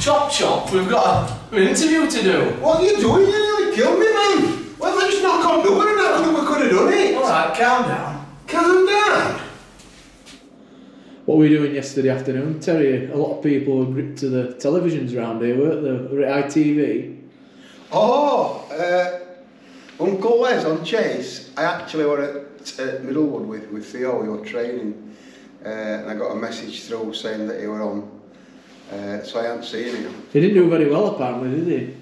Chop, we've got an interview to do. What are you doing? You nearly killed me, man. Why don't I just knock on the door and I could have done it? Alright, calm down. Calm down. What were you doing yesterday afternoon, Terry? A lot of people were gripped to the televisions around here, weren't they? Were at ITV. Oh, Uncle Les on Chase. I actually were at Middlewood with Physio. We were training, and I got a message through saying that he were on. So I hadn't seen him. He didn't do very well, apparently, did he?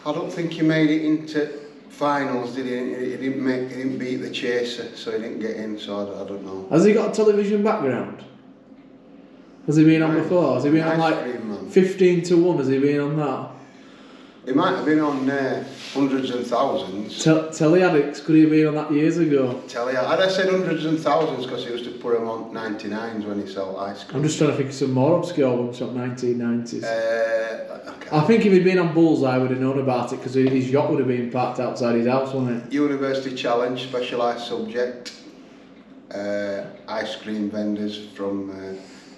I don't think he made it into finals, did he? He didn't beat the Chaser, so he didn't get in. So I don't know. Has he got a television background? Has he been on before? Has he been on like 15 to 1? Has he been on that? He might have been on hundreds and thousands. Telly addicts, could he have been on that years ago? I'd have said hundreds and thousands because he used to put them on 99s when he sold ice cream. I'm just trying to think of some more obscure ones from 1990s. Okay. I think if he'd been on Bullseye, I would have known about it because his yacht would have been parked outside his house, wouldn't it? University Challenge, specialised subject. Ice cream vendors from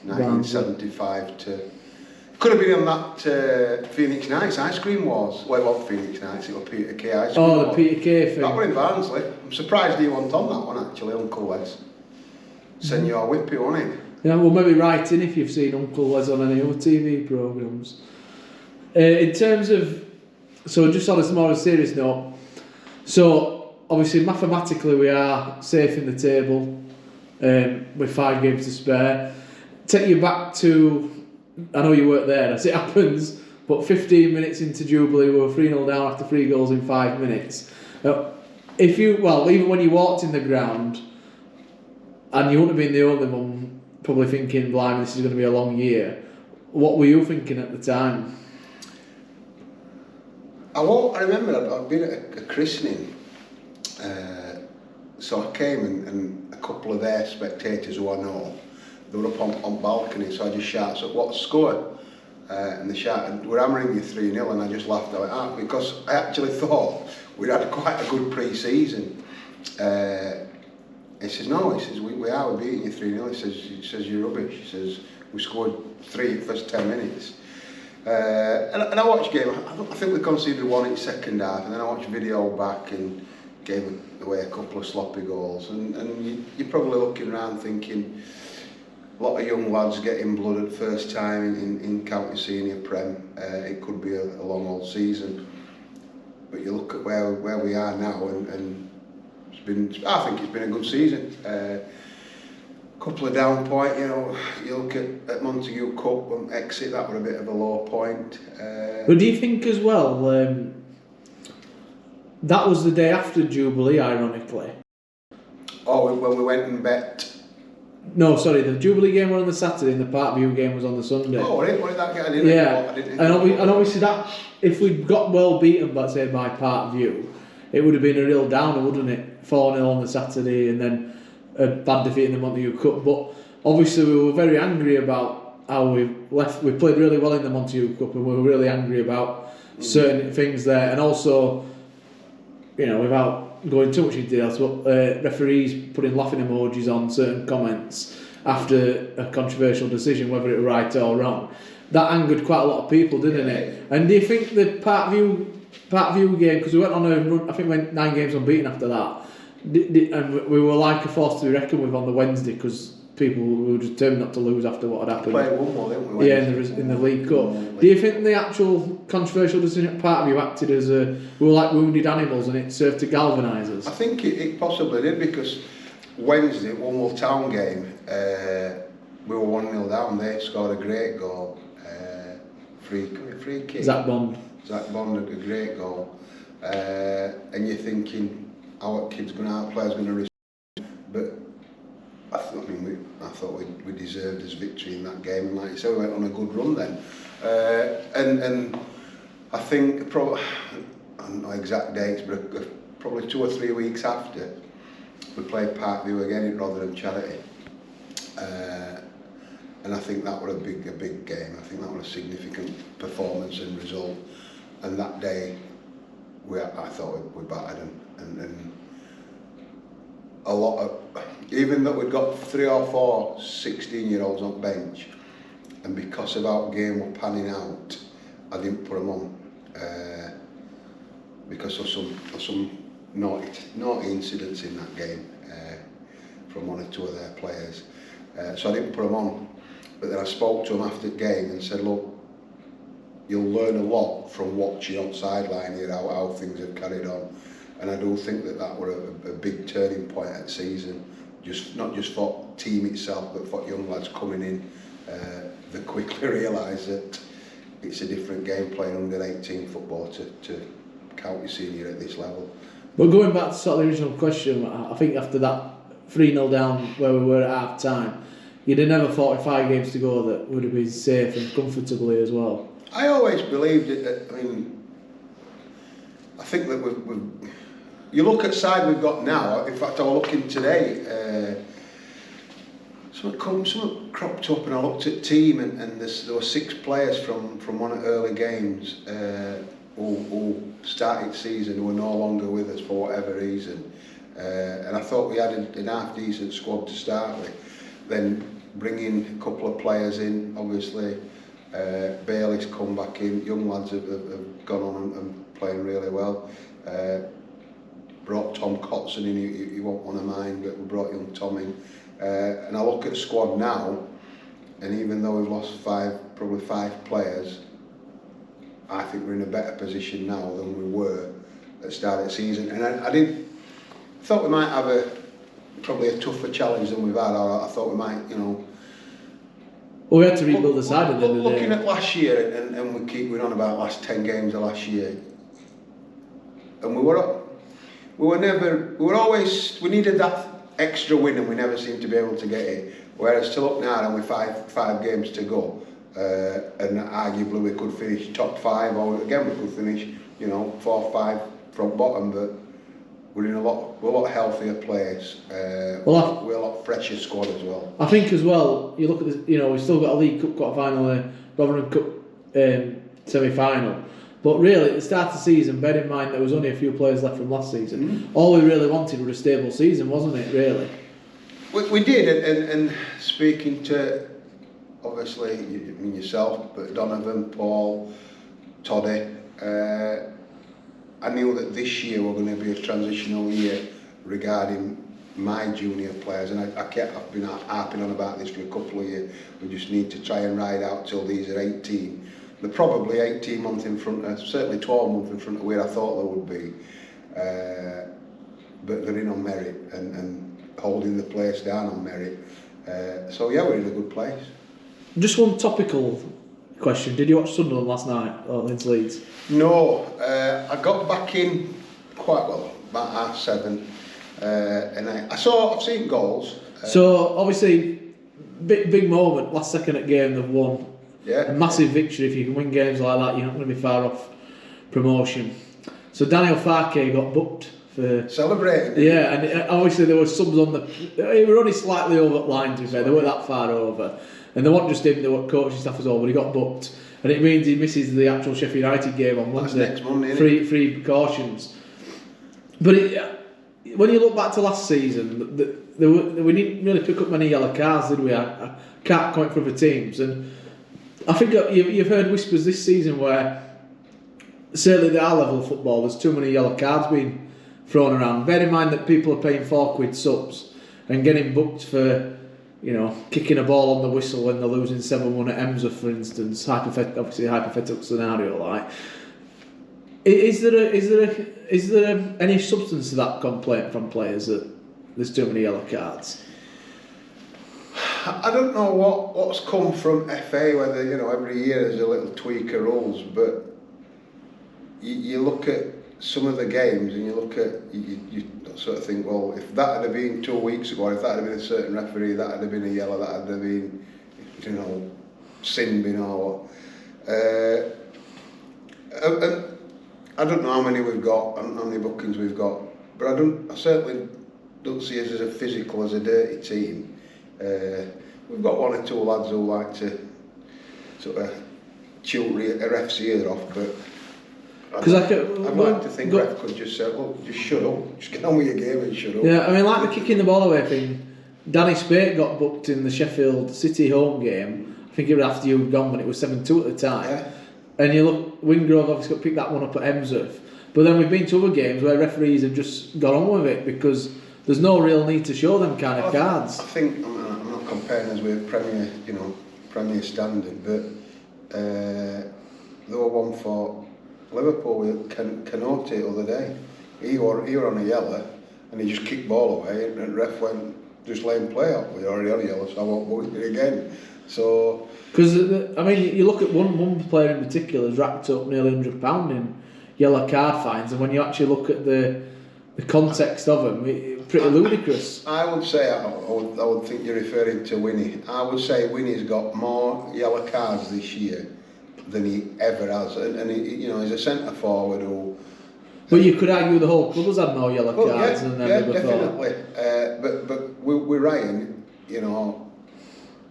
1975 to... Could have been on that Phoenix Nights Ice Cream Wars. Well, it wasn't Phoenix Nights, it was Peter Kay Ice Cream Wars. The Peter Kay thing. That was in Barnsley. I'm surprised he wasn't on that one actually, Uncle Les. Senor Whippy, wasn't he? Yeah, well, maybe write in if you've seen Uncle Les on any other TV programmes. In terms of... So just on a more serious note, so obviously mathematically we are safe in the table with 5 games to spare. Take you back to... I know you weren't there as it happens, but 15 minutes into Jubilee we were 3-0 down after 3 goals in 5 minutes. Even when you walked in the ground, and you wouldn't have been the only one probably thinking, blimey, this is going to be a long year, what were you thinking at the time? I remember I'd been at a christening, so I came and a couple of their spectators who I know, they were up on balcony, so I just shouted, so what score? And they shouted, we're hammering you 3-0, and I just laughed out because I actually thought we'd had quite a good pre-season. He says, no, he says, we're beating you 3-0. He says, you're rubbish. He says, we scored 3 in the first 10 minutes. And I watched the game, I think we conceded 1 in the second half, and then I watched video back and gave away a couple of sloppy goals. And you're probably looking around thinking, a lot of young lads getting blooded first time in county senior prem. It could be a long old season, but you look at where we are now, and it's been. I think it's been a good season. Couple of down point, you know. You look at Montague Cup and exit. That was a bit of a low point. But do you think as well? That was the day after Jubilee, ironically. Oh, when we went and bet. No, sorry, the Jubilee game was on the Saturday and the Parkview game was on the Sunday. Oh, what did that get? And obviously that, if we'd got well beaten by Parkview, it would have been a real downer, wouldn't it? 4-0 on the Saturday and then a bad defeat in the Montague Cup. But obviously we were very angry about how we left. We played really well in the Montague Cup and we were really angry about certain things there. And also, you know, without going too much into details, but referees putting laughing emojis on certain comments after a controversial decision, whether it was right or wrong. That angered quite a lot of people, didn't it? And do you think the Parkview game, because we went on a run, I think we went 9 games unbeaten after that, and we were like a force to be reckoned with on the Wednesday because people were determined not to lose after what had happened. We played Wombwell, didn't we? Yeah, in the League Cup. Do you think the actual controversial decision at Parkview acted as we were like wounded animals and it served to galvanise us? I think it possibly did because Wednesday, Wombwell Town game, we were 1-0 down. They scored a great goal, free kick. Zach Bond, a great goal, and you're thinking, our kid's going to outplay us, going to respond, but I thought we deserved this victory in that game, and like you said, we went on a good run then. And I think probably, I don't know exact dates, but probably 2 or 3 weeks after, we played Parkview again in Rotherham Charity, and I think that was a big game. I think that was a significant performance and result. And that day, I thought we battered them, and a lot of, even though we'd got 3 or 4 16-year-olds on bench, and because of our game were panning out, I didn't put them on because of some naughty incidents in that game from one or two of their players. So I didn't put them on. But then I spoke to them after the game and said, look, you'll learn a lot from watching on sideline here how things have carried on. And I do think that were a big turning point at the season, not just for team itself, but for young lads coming in. They quickly realise that it's a different game playing under 18 football to county senior at this level. But going back to sort of the original question, I think after that 3-0 down where we were at half time, you'd have never 45 games to go that would have been safe and comfortably as well. I always believed it. I think that we've you look at the side we've got now. In fact, I was looking today. Something cropped up, and I looked at the team, and there were 6 players from one of the early games who started the season who were no longer with us for whatever reason. And I thought we had an half decent squad to start with. Then bringing a couple of players in, obviously. Bailey's come back in. Young lads have gone on and playing really well. Brought Tom Cotson in, he won't want to mind, but we brought young Tom in. And I look at the squad now, and even though we've lost probably five players, I think we're in a better position now than we were at the start of the season. And I thought we might have probably a tougher challenge than we've had. Or I thought we might, Well, we had to rebuild the side at the end of the day. Looking at last year, and we keep going on about last 10 games of last year, and we needed that extra win, and we never seemed to be able to get it. Whereas to look now, and with five games to go, and arguably we could finish top 5, or again we could finish, 4 or 5 from bottom, but we're in a lot healthier place. We're a lot fresher squad as well. I think as well, you look at this, we've still got a League Cup quarter-final, Rotherham Cup semi-final. But really, at the start of the season, bear in mind there was only a few players left from last season. Mm-hmm. All we really wanted was a stable season, wasn't it, really? We did, and speaking to, obviously, yourself, but Donovan, Paul, Toddy, I knew that this year were going to be a transitional year regarding my junior players, and I've been harping on about this for a couple of years. We just need to try and ride out till these are 18. They're probably 18 months in front, certainly 12 months in front of where I thought they would be. But they're in on merit and holding the place down on merit. So yeah, we're in a good place. Just one topical question. Did you watch Sunderland last night, or against Leeds? No, I got back in quite well, about 7:30, and I've seen goals. So obviously, big moment, last second at game they've won. Yeah. A massive victory. If you can win games like that, you're not going to be far off promotion. So Daniel Farke got booked for celebrating. Yeah, and obviously there were subs on they were only slightly over the line, to be fair. They weren't that far over, and they weren't just him. They were coaching staff as well. But he got booked, and it means he misses the actual Sheffield United game on Wednesday. That's next Monday. Three precautions. But when you look back to last season, we didn't really pick up many yellow cards, did we? I can't comment for other teams, and I think you've heard whispers this season where certainly at our level of football there's too many yellow cards being thrown around. Bear in mind that people are paying £4 subs and getting booked for kicking a ball on the whistle when they're losing 7-1 at Emsworth, for instance. Obviously a hypothetical scenario like. Is there any substance to that complaint from players that there's too many yellow cards? I don't know what's come from FA, whether every year there's a little tweak of rules, but you look at some of the games and you look at you sort of think, well, if that had been 2 weeks ago, if that had been a certain referee, that had been a yellow, that had been sin bin or what. And I don't know how many we've got, how many bookings we've got, but I certainly don't see us as a physical, as a dirty team. We've got 1 or 2 lads who like to sort of chew a ref's ear off, but I'd like to think ref could just say, well, just shut up, just get on with your game and shut up. Yeah, I mean, like the kicking the ball away thing, Danny Spate got booked in the Sheffield City home game. I think it was after you had gone when it was 7-2 at the time. Yeah. and you look, Wingrove obviously got picked that one up at Emsworth. But then we've been to other games where referees have just got on with it because there's no real need to show them kind of cards. I think I'm not comparing us with Premier standard, but there were one for Liverpool with Canote the other day. He were on a yellow and he just kicked ball away and ref went just laying play up. We already on a yellow, so I won't book it again. So because I mean, you look at one player in particular has racked up nearly £100 in yellow card fines, and when you actually look at the context of them, it's pretty ludicrous. I would say I would think you're referring to Winnie. I would say Winnie's got more yellow cards this year than he ever has, and he, he's a centre forward who. But you could argue the whole club has had more yellow cards than ever before. Definitely. But with Ryan,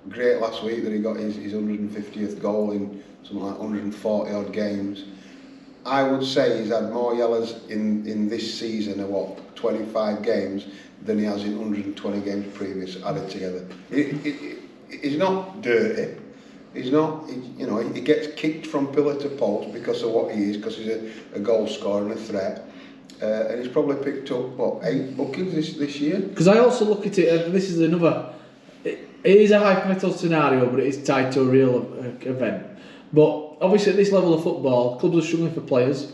great last week that he got his 150th goal in something like 140 odd games. I would say he's had more yellows in this season of 25 games than he has in 120 games previous added together. He's not dirty. He's not, he gets kicked from pillar to post because of what he is, because he's a goal scorer and a threat. And he's probably picked up, 8 bookings this year? Because I also look at it, and this is another, it is a hypothetical scenario, but it is tied to a real event. But obviously at this level of football, clubs are struggling for players.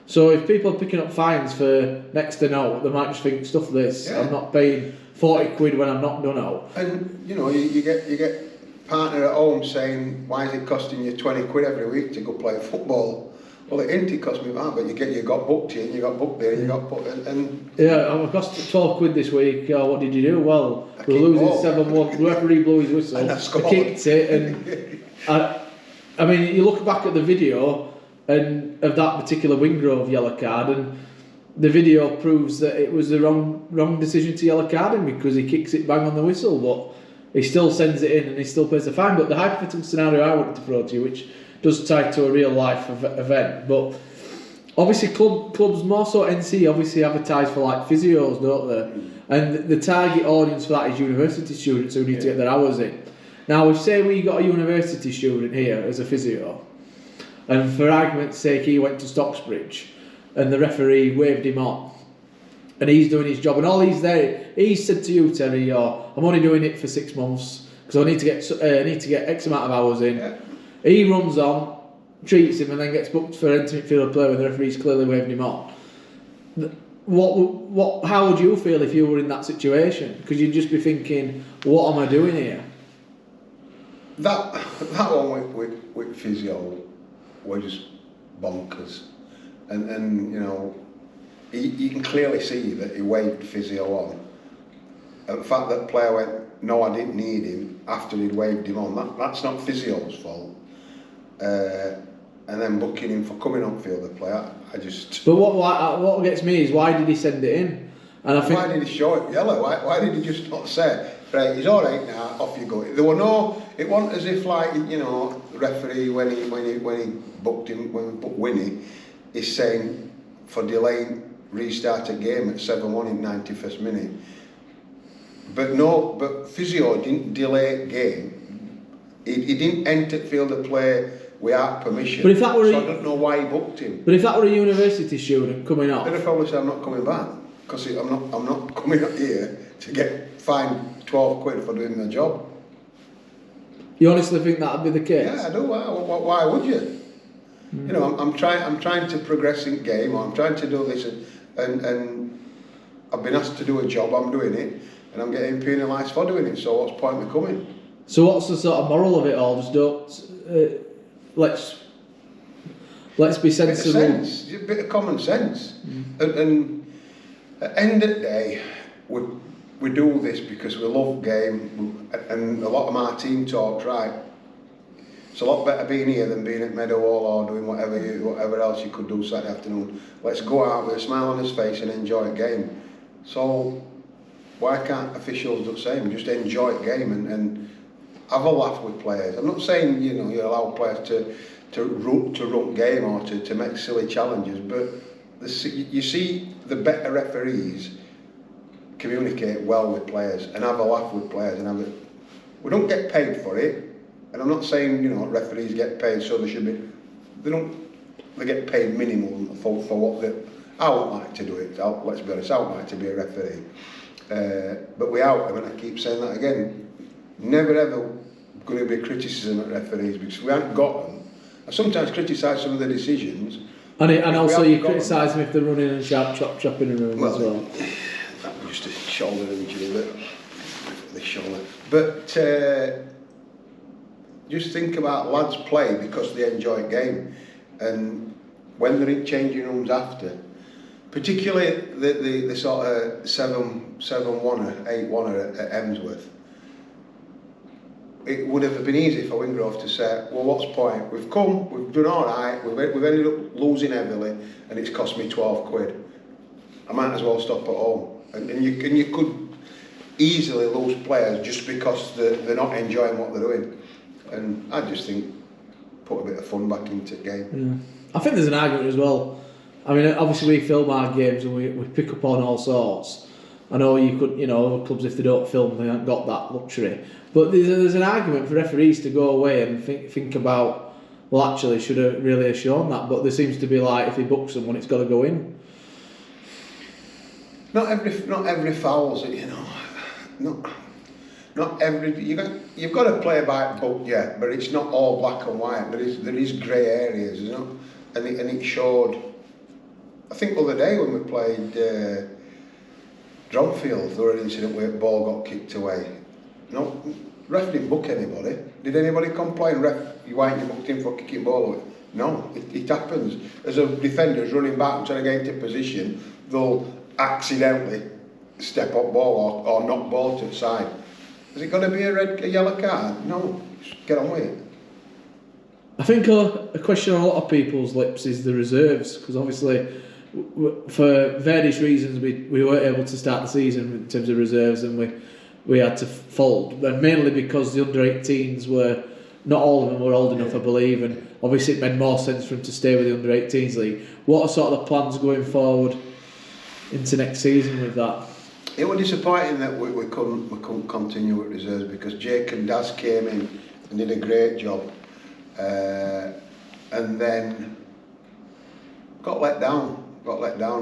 So if people are picking up fines for next to no, they might just think, stuff this, I'm not paying 40 quid when I'm not done out. And, you get partner at home saying, why is it costing you 20 quid every week to go play football? Well, it ain't cost me that, but you got booked here and you got booked there and you got put and yeah, I cost 12 quid this week. What did you do? Well, we're losing 7-1. The referee blew his whistle. And I kicked it, and I mean, you look back at the video and of that particular Wingrove yellow card, and the video proves that it was the wrong decision to yellow card him because he kicks it bang on the whistle, but he still sends it in and he still pays the fine. But the hypothetical scenario I wanted to throw to you, which does tie to a real life event, but obviously clubs, more so NC, obviously advertise for like physios, don't they? And the target audience for that is university students who need to get their hours in. Now, if say we got a university student here as a physio, and for argument's sake he went to Stocksbridge and the referee waved him on, and he's doing his job, and all he's said to you, Terry, I'm only doing it for 6 months because I need to get X amount of hours in. Yeah. He runs on, treats him, and then gets booked for entering midfield play when the referee's clearly waving him on. How would you feel if you were in that situation? Because you'd just be thinking, what am I doing here? That one with Physio were just bonkers, and you can clearly see that he waved Physio on. And the fact that the player went, no, I didn't need him after he'd waved him on, that's not Physio's fault. And then booking him for coming on field to play, I just. But what gets me is, why did he send it in? And I think, why did he show it yellow? Why did he just not say, right, he's all right now, off you go? There were no. It wasn't as if the referee when he booked him, when we booked Winnie, is saying for delaying restart a game at 7-1 in 91st minute. But Physio didn't delay game. He didn't enter field of play without permission. But if that were so I don't know why he booked him. But if that were a university student coming off, then I'd probably say I'm not coming back because I'm not coming up here to get fined 12 quid for doing my job. You honestly think that would be the case? Yeah, I do. Why would you? I'm trying to progress in game, or I'm trying to do this, and I've been asked to do a job. I'm doing it, and I'm getting penalised for doing it. So what's the point of coming? So what's the sort of moral of it all? Just don't. Let's be sensible. A bit of common sense. And at the end of the day, we do this because we love game, and a lot of my team talks, right, it's a lot better being here than being at Meadowhall or doing whatever else you could do Saturday afternoon. Let's go out with a smile on his face and enjoy a game. So why can't officials do the same? Just enjoy a game and have a laugh with players. I'm not saying you allow players to run game or to make silly challenges, but you see the better referees communicate well with players and have a laugh with players and we don't get paid for it, and I'm not saying referees get paid so they should be they get paid minimum for what they. I wouldn't like to do it. Let's be honest, I wouldn't like to be a referee. But without them, and I keep saying that again, never ever going to be a criticism at referees because we haven't got them. I sometimes criticise some of the decisions. And also you criticise them if they're running and chopping in a room as well. That was just a shoulder injury, the shoulder. But just think about lads play because they enjoy game, and when they're in changing rooms after, particularly the sort of 7-1 or 8-1 at Emsworth, it would have been easy for Wingrove to say, well, what's the point? We've come, we've done all right, we've ended up losing heavily, and it's cost me 12 quid. I might as well stop at home. And you could easily lose players just because they're not enjoying what they're doing. And I just think put a bit of fun back into the game. Yeah. I think there's an argument as well. I mean, obviously we film our games and we pick up on all sorts. I know you could, other clubs, if they don't film, they haven't got that luxury. But there's an argument for referees to go away and think about, well, actually, should have really shown that. But there seems to be like, if he books someone, it's got to go in. Not every foul's, not every. You've got to play by book, yeah, but it's not all black and white. There is grey areas, and it showed. I think the other day when we played Dronfield, there was an incident where the ball got kicked away. No, ref didn't book anybody. Did anybody complain? Why aren't you booked in for kicking ball away? No, it happens. As a defender's running back and trying to get into position, they'll accidentally step up ball or knock ball to the side. Is it going to be a yellow card? No, just get on with it. I think a question on a lot of people's lips is the reserves, because obviously for various reasons we weren't able to start the season in terms of reserves, and we had to fold, and mainly because the under-18s were, not all of them were old enough, I believe, and obviously it made more sense for them to stay with the under-18s league. What are sort of the plans going forward into next season with that? It was disappointing that we couldn't continue with reserves, because Jake and Daz came in and did a great job, and then got let down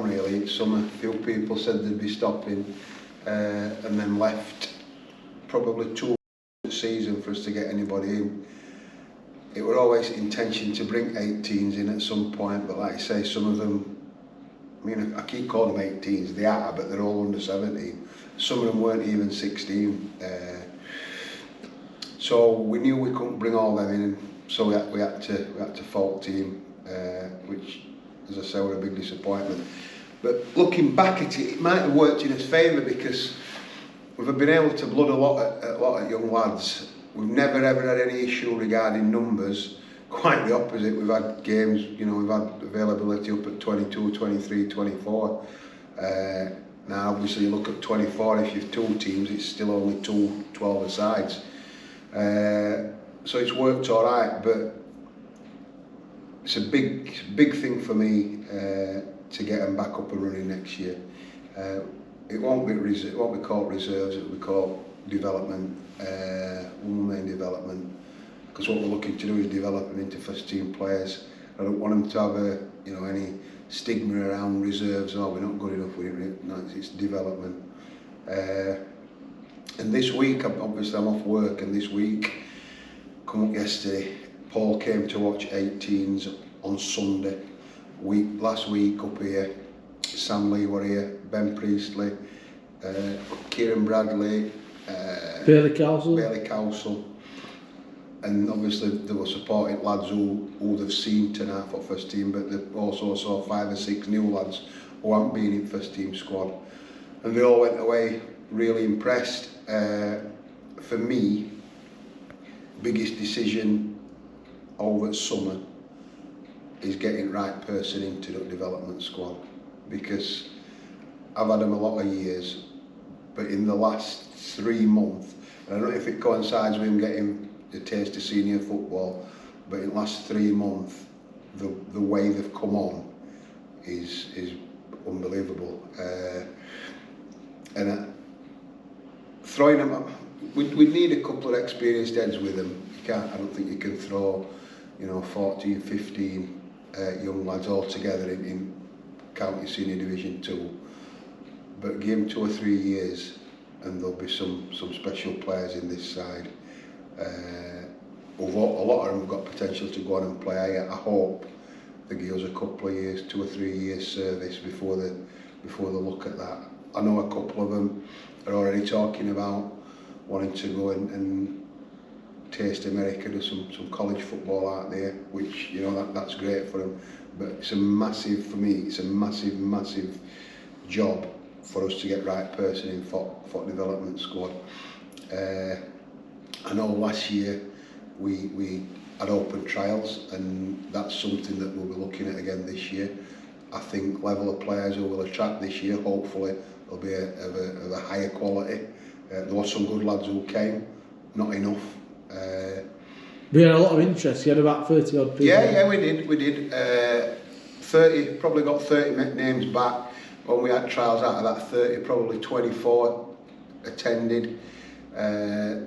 really in summer. A few people said they'd be stopping, and then left probably 2 season for us to get anybody in. It was always intention to bring 18s in at some point, but like I say, some of them, I mean, I keep calling them 18s, they are, but they're all under 17. Some of them weren't even 16. So we knew we couldn't bring all them in, so we had to fault team, which, as I say, was a big disappointment. But looking back at it, it might have worked in its favour, because we've been able to blood a lot of young lads. We've never ever had any issue regarding numbers. Quite the opposite. We've had games, we've had availability up at 22, 23, 24. Now, obviously, you look at 24, if you've 2 teams, it's still only 2 12-a-sides. So it's worked all right, but it's a big thing for me to get them back up and running next year. It won't be called reserves, it will be called development, Wombwell Main development, because what we're looking to do is develop them into first team players. I don't want them to have any stigma around reserves, we're not good enough with it. No, it's development. And this week, obviously I'm off work, and this week, come up yesterday, Paul came to watch 18s on Sunday. Last week up here, Sam Lee were here, Ben Priestley, Kieran Bradley, Bailey Cowsall, and obviously they were supporting lads who they've seen tonight for first team, but they also saw 5 or 6 new lads who haven't been in first team squad, and they all went away really impressed. For me, biggest decision over summer is getting the right person into the development squad, because I've had them a lot of years, but in the last 3 months, and I don't know if it coincides with him getting the taste of senior football, but in the last 3 months, the way they've come on is unbelievable. And throwing them up, we need a couple of experienced heads with them. I don't think you can throw 14, 15 young lads all together in County Senior Division 2. But give them 2 or 3 years and there'll be some special players in this side. A lot of them have got potential to go on and play. I hope they give us a couple of years, 2 or 3 years service before they look at that. I know a couple of them are already talking about wanting to go and taste America, do some college football out there, which, you know, that's great for them. But it's a massive, for me, it's a massive job for us to get right person in for development squad. I know last year we had open trials, and that's something that we'll be looking at again this year. I think level of players who will attract this year, hopefully, will be of a higher quality. There was some good lads who came, not enough. We had a lot of interest. You had about 30 odd people. Yeah, we did. 30, probably got 30 names back. When we had trials, out of that 30, probably 24 attended. I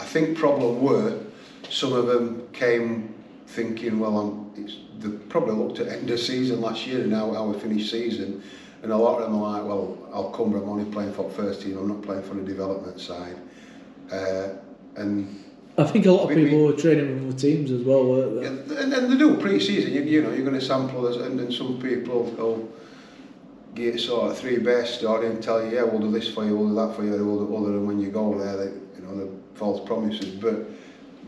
think problem were, some of them came thinking, well, they probably looked at end of season last year and how we finished season, and a lot of them are like, well, I'll come, but I'm only playing for the first team, I'm not playing for the development side. And I think a lot of people were training with the teams as well, weren't they? Yeah, and they do pre-season, you know, you're going to sample us, and then some people will get sort of 3 best story and tell you, yeah, we'll do this for you, we'll do that for you, other than when you go there, they, you know, the false promises. But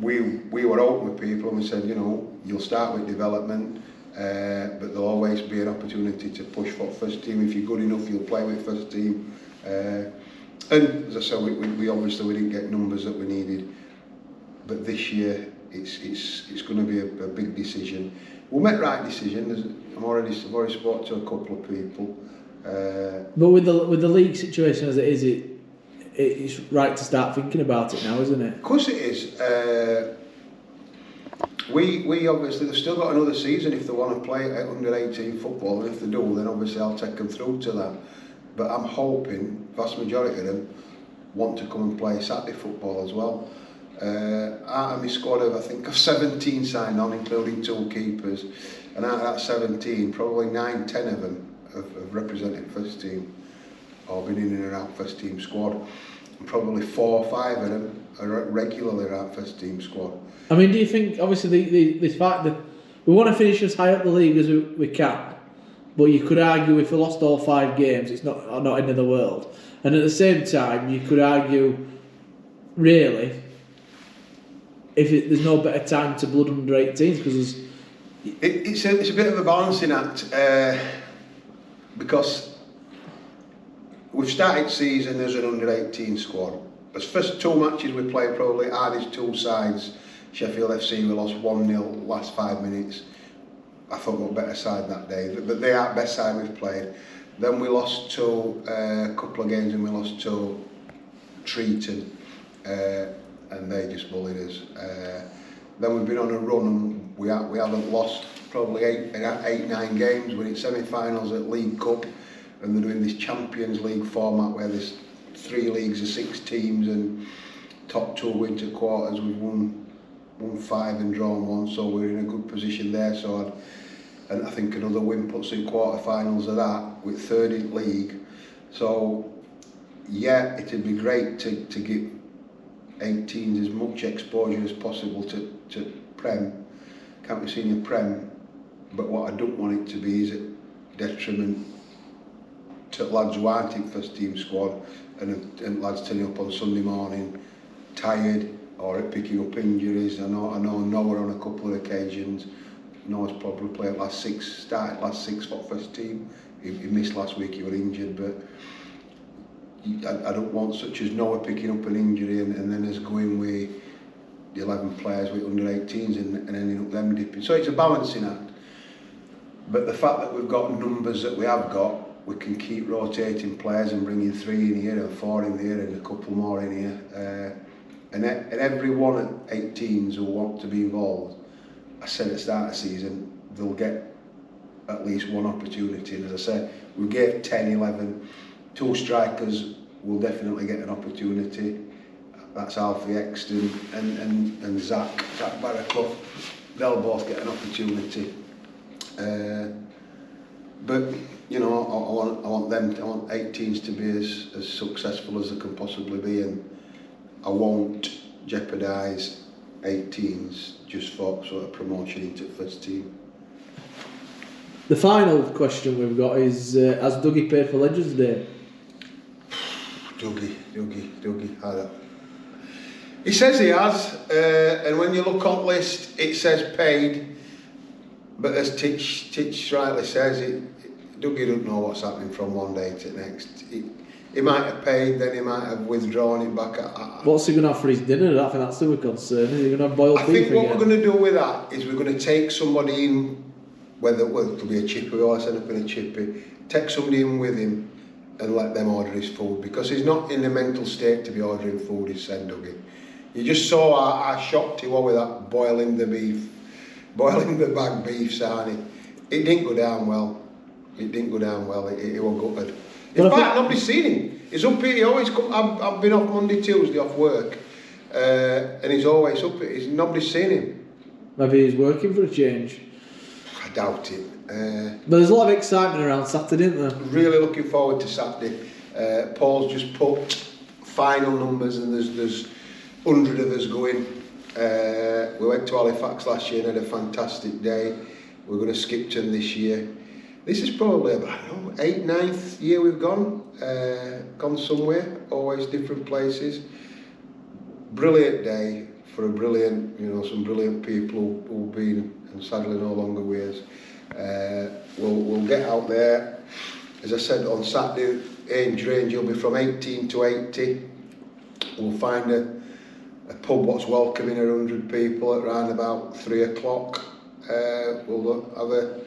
we were open with people and we said, you know, you'll start with development, but there'll always be an opportunity to push for first team. If you're good enough, you'll play with first team. And as I said, we obviously we didn't get numbers that we needed, but this year it's going to be a big decision. We'll make the right decision. I've already spoke to a couple of people. But with the league situation as it is, it's right to start thinking about it now, isn't it? Of course it is. We obviously, they've still got another season if they want to play under 18 football, and if they do, then obviously I'll take them through to that. But I'm hoping vast majority of them want to come and play Saturday football as well. Out of my squad of, I think, of 17 signed on, including 2 keepers, and out of that 17, probably 9, 10 of them have represented first team or been in and around first team squad, and probably 4 or 5 of them are regularly around first team squad. I mean, do you think, obviously, the fact that we want to finish as high up the league as we can, but you could argue if we lost all 5 games, it's not end of the world. And at the same time, you could argue, really, there's no better time to blood under 18s because it's a bit of a balancing act, because we've started season as an under 18 squad. As first 2 matches we played, probably hardest 2 sides. Sheffield FC, we lost 1-0 last 5 minutes. I thought we were better side that day, but they are the best side we've played. Then we lost to a couple of games, and we lost to Treaton, and they just bullied us. Then we've been on a run, and we haven't lost probably 8-9 games. We're in semi-finals at League Cup, and they're doing this Champions League format where there's 3 leagues of 6 teams, and top 2 win to quarters. We've won 5 and drawn 1, so we're in a good position there. And I think another win puts in quarter-finals of that with 3rd in league. So yeah, it'd be great to give 18s as much exposure as possible to Prem, County Senior Prem. But what I don't want it to be is a detriment to lads who aren't in first team squad, and lads turning up on Sunday morning tired or picking up injuries. I know Noah on a couple of occasions. Noah's probably started last 6 for first team. He missed last week, he was injured, but I don't want such as Noah picking up an injury and then us going with the 11 players with under 18s and ending up them dipping. So it's a balancing act. But the fact that we've got numbers that we have got, we can keep rotating players and bringing 3 in here and 4 in here and a couple more in here. And every one at 18s who want to be involved, I said at the start of the season, they'll get at least 1 opportunity. And as I said, we gave 10, 11, 2 strikers will definitely get an opportunity. That's Alfie Exton and Zach Barraclough. they'll both get an opportunity. But you know, I want 18s to be as successful as they can possibly be, and I won't jeopardise 18s just for sort of promotion into first team. The final question we've got is, has Dougie paid for Legends Day? Dougie, I don't. He says he has, and when you look on the list, it says paid, but as Titch rightly says, Dougie doesn't know what's happening from one day to the next. He might have paid, then he might have withdrawn it back. What's he going to have for his dinner? I think that's the concern. Is he going to have boiled beef I think what again? we're going to do with that is we're going to take somebody in, whether it'll be a chippy, we always end up in a chippy, take somebody in with him and let them order his food, because he's not in the mental state to be ordering food, he said, Dougie. You just saw how shocked he was with that boiling the bag beef, Sarnie. It didn't go down well. It was gutted. In fact, nobody's seen him. He's up here, he always come, I've been off Monday, Tuesday, off work, and he's always up here, nobody's seen him. Maybe he's working for a change. I doubt it. But there's a lot of excitement around Saturday, isn't there? Really looking forward to Saturday. Paul's just put final numbers, and there's 100 of us going. We went to Halifax last year and had a fantastic day. We're going to Skipton this year. This is probably about, I don't know, 8th, 9th year we've gone somewhere, always different places. Brilliant day for a brilliant, some brilliant people who've been and sadly no longer with us. We'll get out there. As I said, on Saturday, age range will be from 18 to 80. We'll find a pub what's welcoming 100 people at around about 3 o'clock. We'll have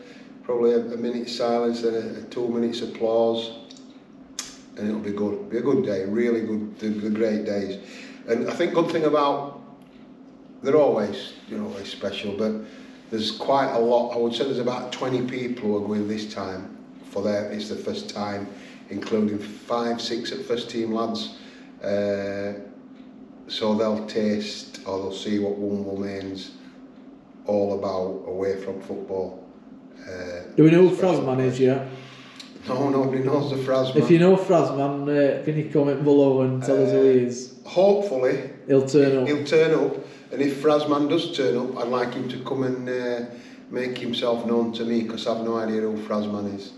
probably a minute's silence and a 2 minutes applause, and it'll be good. It'll be a good day, really good. They're great days. And I think good thing about, they're always special, but there's quite a lot. I would say there's about 20 people who are going this time it's the first time, including 5, 6 at first team lads. So they'll taste, or they'll see what Wombwell Main's all about away from football. Do we know who Frasman is yet? No, nobody knows the Frasman. If you know Frasman, can you comment below and tell us who he is? Hopefully He'll turn up. He'll turn up, and if Frasman does turn up, I'd like him to come and make himself known to me, because I've no idea who Frasman is.